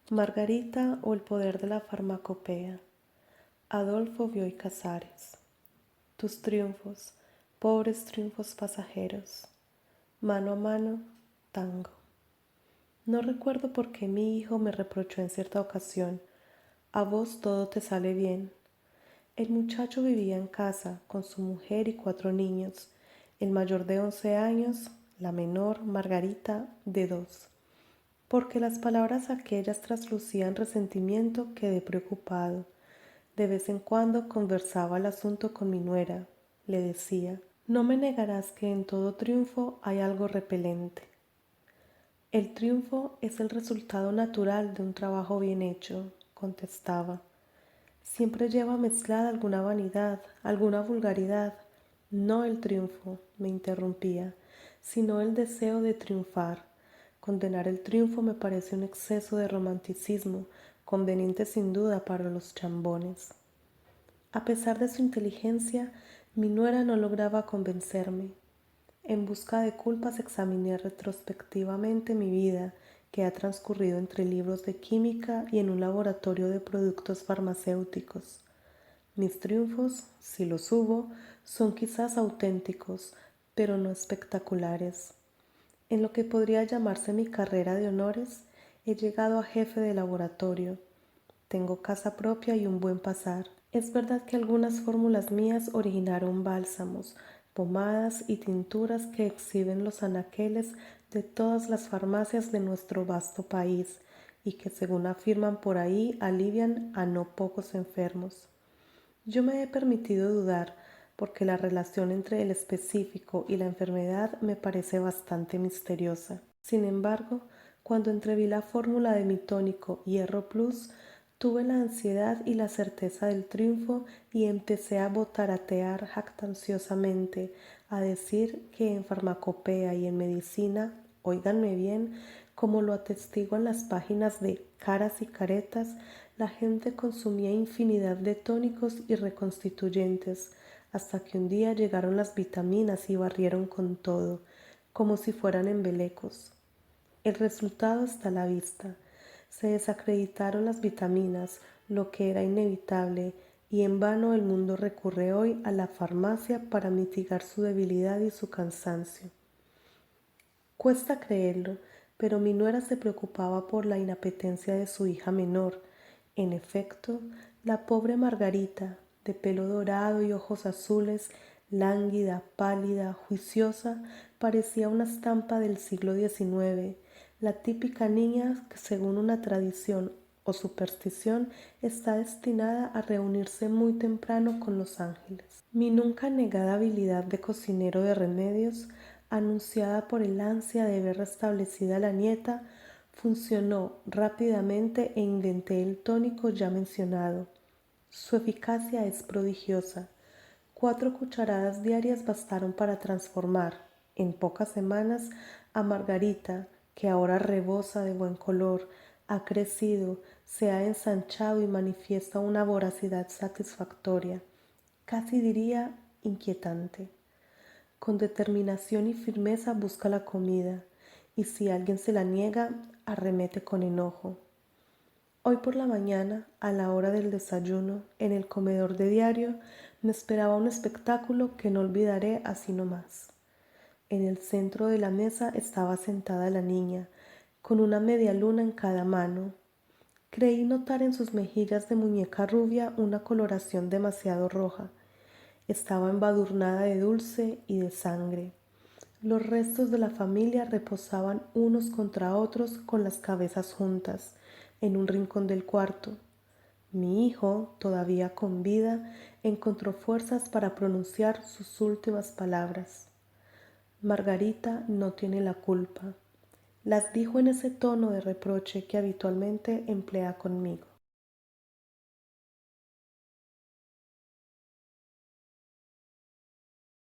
Margarita o el poder de la farmacopea. Adolfo Bioy Casares. Tus triunfos, pobres triunfos pasajeros. Mano a mano, tango. No recuerdo por qué mi hijo me reprochó en cierta ocasión: a vos todo te sale bien. El muchacho vivía en casa con su mujer y 4 niños, el mayor de 11 años, la menor, Margarita, de 2. Porque las palabras aquellas traslucían resentimiento, quedé preocupado. De vez en cuando conversaba el asunto con mi nuera. Le decía: no me negarás que en todo triunfo hay algo repelente. El triunfo es el resultado natural de un trabajo bien hecho, contestaba. Siempre lleva mezclada alguna vanidad, alguna vulgaridad. No el triunfo, me interrumpía, sino el deseo de triunfar. Condenar el triunfo me parece un exceso de romanticismo, conveniente sin duda para los chambones. A pesar de su inteligencia, mi nuera no lograba convencerme. En busca de culpas examiné retrospectivamente mi vida, que ha transcurrido entre libros de química y en un laboratorio de productos farmacéuticos. Mis triunfos, si los hubo, son quizás auténticos, pero no espectaculares. En lo que podría llamarse mi carrera de honores, he llegado a jefe de laboratorio. Tengo casa propia y un buen pasar. Es verdad que algunas fórmulas mías originaron bálsamos, pomadas y tinturas que exhiben los anaqueles de todas las farmacias de nuestro vasto país y que, según afirman por ahí, alivian a no pocos enfermos. Yo me he permitido dudar porque la relación entre el específico y la enfermedad me parece bastante misteriosa. Sin embargo, cuando entreví la fórmula de mi tónico Hierro Plus, tuve la ansiedad y la certeza del triunfo y empecé a botaratear jactanciosamente, a decir que en farmacopea y en medicina, óiganme bien, como lo atestiguan las páginas de Caras y Caretas, la gente consumía infinidad de tónicos y reconstituyentes, hasta que un día llegaron las vitaminas y barrieron con todo, como si fueran embelecos. El resultado está a la vista. Se desacreditaron las vitaminas, lo que era inevitable, y en vano el mundo recurre hoy a la farmacia para mitigar su debilidad y su cansancio. Cuesta creerlo, pero mi nuera se preocupaba por la inapetencia de su hija menor. En efecto, la pobre Margarita, de pelo dorado y ojos azules, lánguida, pálida, juiciosa, parecía una estampa del siglo XIX, la típica niña que, según una tradición o superstición, está destinada a reunirse muy temprano con los ángeles. Mi nunca negada habilidad de cocinero de remedios, anunciada por el ansia de ver restablecida a la nieta, funcionó rápidamente e inventé el tónico ya mencionado. Su eficacia es prodigiosa. 4 cucharadas diarias bastaron para transformar, en pocas semanas, a Margarita, que ahora rebosa de buen color, ha crecido, se ha ensanchado y manifiesta una voracidad satisfactoria, casi diría inquietante. Con determinación y firmeza busca la comida, y si alguien se la niega, arremete con enojo. Hoy por la mañana, a la hora del desayuno, en el comedor de diario, me esperaba un espectáculo que no olvidaré así nomás. En el centro de la mesa estaba sentada la niña, con una media luna en cada mano. Creí notar en sus mejillas de muñeca rubia una coloración demasiado roja. Estaba embadurnada de dulce y de sangre. Los restos de la familia reposaban unos contra otros con las cabezas juntas, en un rincón del cuarto. Mi hijo, todavía con vida, encontró fuerzas para pronunciar sus últimas palabras. Margarita no tiene la culpa. Las dijo en ese tono de reproche que habitualmente emplea conmigo.